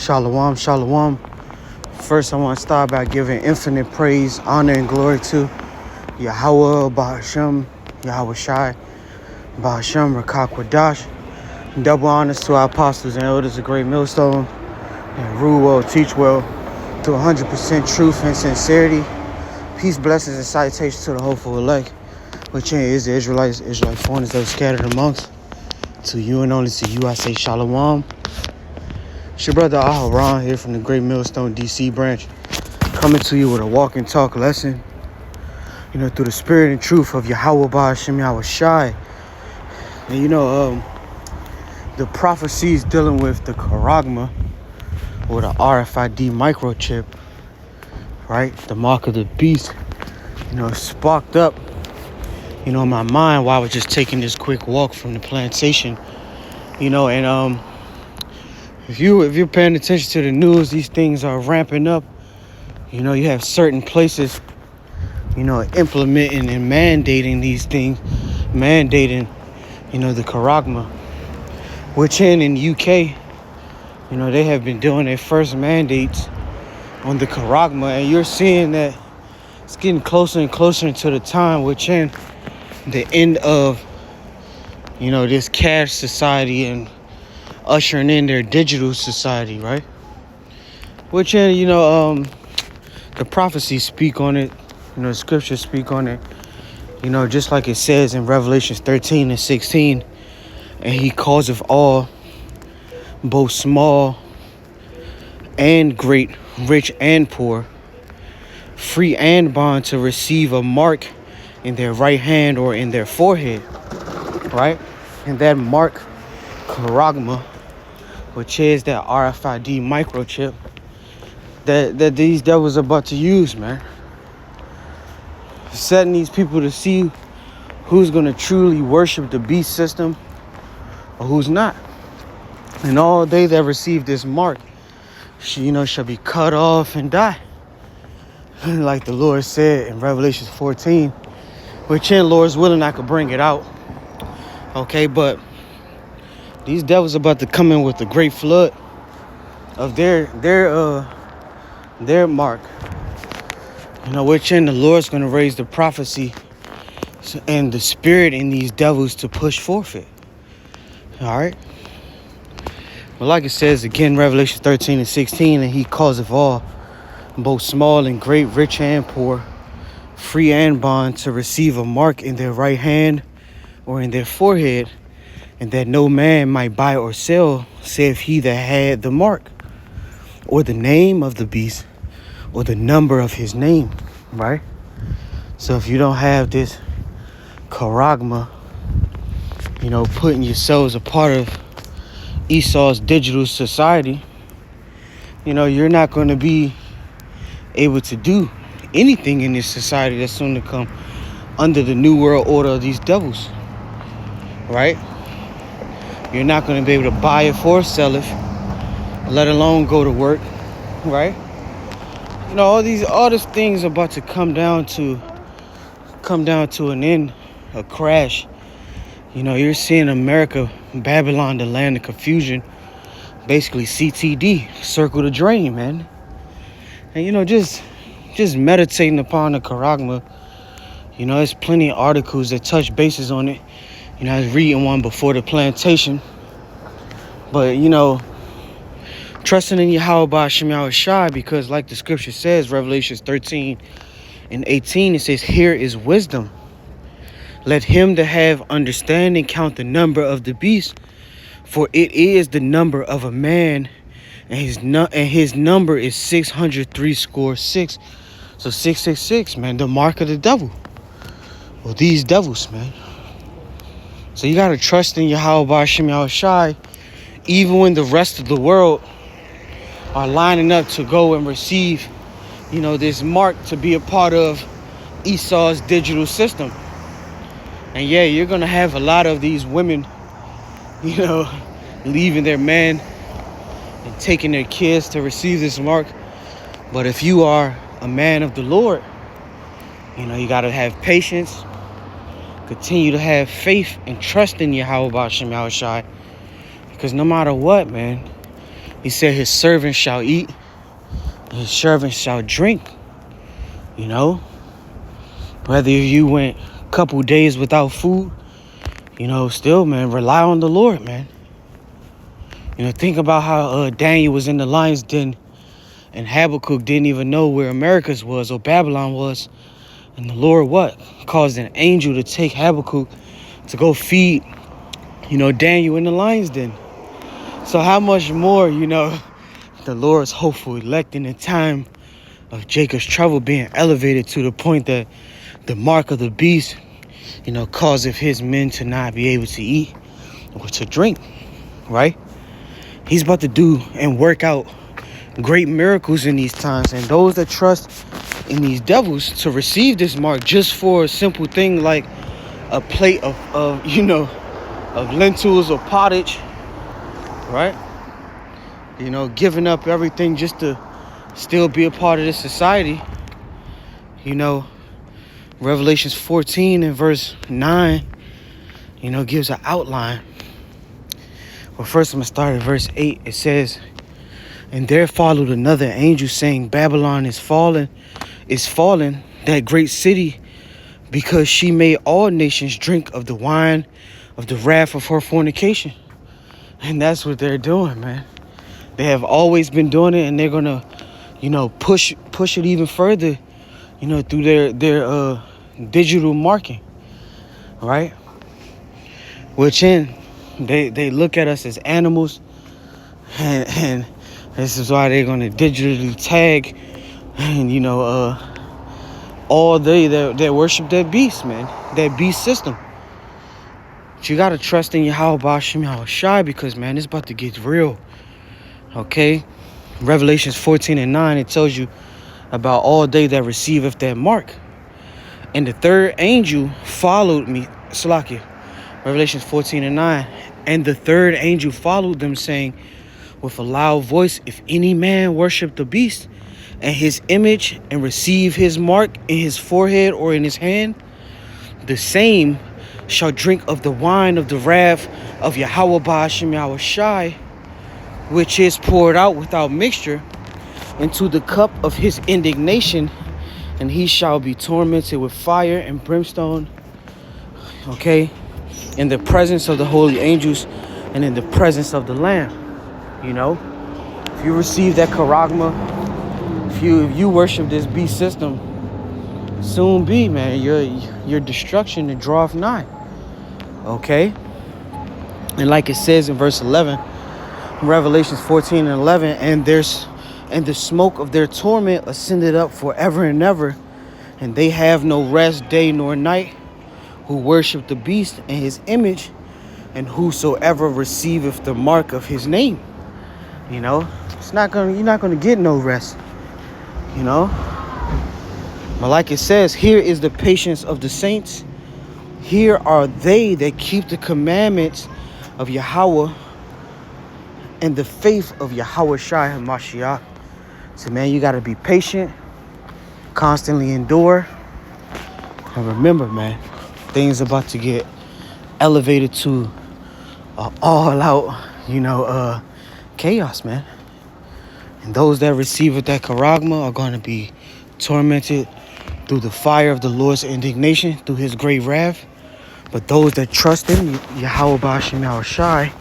Shalom, shalom. First, I want to start by giving infinite praise, honor, and glory to yahawah, bahasham, yahawashi, bahasham, qadash. Double honors to our apostles and elders of Great Millstone, and rule well, teach well, to 100% truth and sincerity. Peace, blessings, and salutations to the hopeful elect, which is the Israelite foreigners that are scattered amongst. To you and only to you, I say shalom. It's your brother Aaron here from the Great Millstone DC branch, coming to you with a walk and talk lesson, through the spirit and truth of Yahawah, bahasham, yahawashi. And the prophecies dealing with the charagma, or the RFID microchip, right? The mark of the beast, sparked up, in my mind while I was just taking this quick walk from the plantation, and if you're paying attention to the news, these things are ramping up. You have certain places, implementing and mandating these things, the charagma, which in UK, they have been doing their first mandates on the charagma, and you're seeing that it's getting closer and closer to the time, which in the end of, this cash society and ushering in their digital society, right? Which the prophecies speak on it, the scriptures speak on it, just like it says in Revelations 13 and 16, and he causeth all, both small and great, rich and poor, free and bond, to receive a mark in their right hand or in their forehead, right? And that mark, charagma, which is that RFID microchip that these devils are about to use, man. Setting these people to see who's going to truly worship the beast system or who's not. And all they that receive this mark, shall be cut off and die. Like the Lord said in Revelation 14, which in Lord's willing I could bring it out. Okay, but these devils about to come in with a great flood of their mark. Which in the Lord's going to raise the prophecy and the spirit in these devils to push forfeit. All right. Well, like it says again, Revelation 13 and 16, and he causeth all, both small and great, rich and poor, free and bond, to receive a mark in their right hand or in their forehead, and that no man might buy or sell, save he that had the mark, or the name of the beast, or the number of his name, right? So if you don't have this charagma, putting yourselves a part of Esau's digital society, you're not going to be able to do anything in this society that's soon to come under the new world order of these devils, right? You're not going to be able to buy it or sell it, let alone go to work, right? All these things are about to come down to an end, a crash. You're seeing America, Babylon, the land of confusion, basically CTD, circle the drain, man. And just meditating upon the charagma. There's plenty of articles that touch bases on it. I was reading one before the plantation. But, trusting in Yahawah, bahasham, yahawashi, because like the scripture says, Revelations 13 and 18, it says, here is wisdom. Let him that have understanding count the number of the beast, for it is the number of a man, and his number is 636. So 666, man, the mark of the devil. Well, these devils, man. So you got to trust in Yahawah, bahasham, yahawashi, even when the rest of the world are lining up to go and receive, this mark to be a part of Esau's digital system. And yeah, you're going to have a lot of these women, leaving their man and taking their kids to receive this mark. But if you are a man of the Lord, you got to have patience, continue to have faith and trust in Yahawah, bahasham, yahawashi. Because no matter what, man, He said his servants shall eat, his servants shall drink. You know, whether you went a couple days without food, you know, still, man, rely on the Lord, man. You know, think about how Daniel was in the lion's den, and Habakkuk didn't even know where Americas was or Babylon was. And the Lord what? Caused an angel to take Habakkuk to go feed, you know, Daniel in the lion's den. So how much more, you know, the Lord's hopeful elect in the time of Jacob's trouble being elevated to the point that the mark of the beast, you know, causeth his men to not be able to eat or to drink, right? He's about to do and work out great miracles in these times. And those that trust in these devils to receive this mark just for a simple thing like a plate of you know, of lentils or pottage, right? You know, giving up everything just to still be a part of this society. You know, Revelations 14 and verse 9, you know, gives an outline. Well, first I'm going to start at verse 8. It says, "And there followed another angel saying, Babylon is fallen, that great city, because she made all nations drink of the wine of the wrath of her fornication." And that's what they're doing, man. They have always been doing it, and they're going to, you know, push it even further, you know, through their digital marketing, right? Which they look at us as animals, and this is why they're going to digitally tag, and, you know, all day they worship that beast, man, that beast system. But you got to trust in yahawah, bahasham, yahawashi, because, man, it's about to get real, okay? Revelations 14 and 9, it tells you about all they that receiveth that mark. And the third angel followed me, Salakia, Revelations 14 and 9. And the third angel followed them, saying with a loud voice, if any man worship the beast and his image and receive his mark in his forehead or in his hand, the same shall drink of the wine of the wrath of yahawah, bahasham, yahawashi, which is poured out without mixture into the cup of his indignation, and he shall be tormented with fire and brimstone, okay, in the presence of the holy angels and in the presence of the Lamb. You know, if you receive that charagma, if you worship this beast system, soon be, man, your destruction to draweth nigh, okay? And like it says in verse 11, Revelations 14 and 11, and the smoke of their torment ascended up forever and ever, and they have no rest day nor night, who worship the beast and his image, and whosoever receiveth the mark of his name. You know, you're not gonna get no rest, you know. But like it says, here is the patience of the saints. Here are they that keep the commandments of Yahawah and the faith of yahawashi and Mashiach. So, man, you got to be patient, constantly endure. And remember, man, things about to get elevated to all out, you know, chaos, man. And those that receive it, that charagma, are going to be tormented through the fire of the Lord's indignation, through his great wrath. But those that trust him, yahawah, bahasham, yahawashi,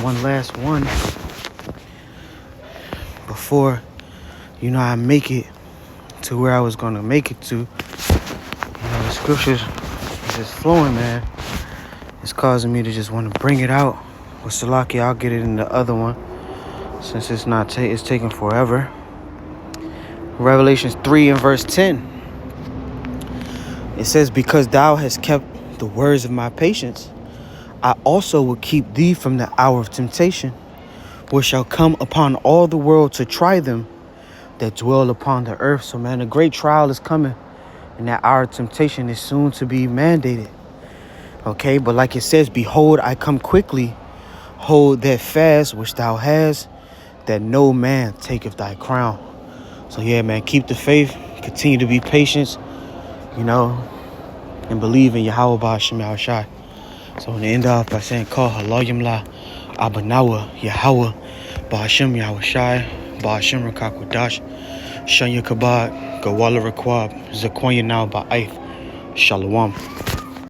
one last one before, you know, I make it to where I was going to make it to. You know, the scriptures is just flowing, man. It's causing me to just want to bring it out. With Salaki, I'll get it in the other one, since it's not it's taking forever. Revelations 3 and verse 10. It says, because thou hast kept the words of my patience, I also will keep thee from the hour of temptation, which shall come upon all the world to try them that dwell upon the earth. So, man, a great trial is coming, and that hour of temptation is soon to be mandated. Okay, but like it says, behold, I come quickly. Hold that fast which thou hast, that no man taketh thy crown. So, yeah, man, keep the faith. Continue to be patient, you know, and believe in yahawah, bahasham, yahawashi. So, I'm going to end off by saying, call halalyam la abanawa, yahawah, Bahasham yahawashi, bahasham qadash, shanya kabad, gawala rakwab, zakonya now ba'ath. Shalom.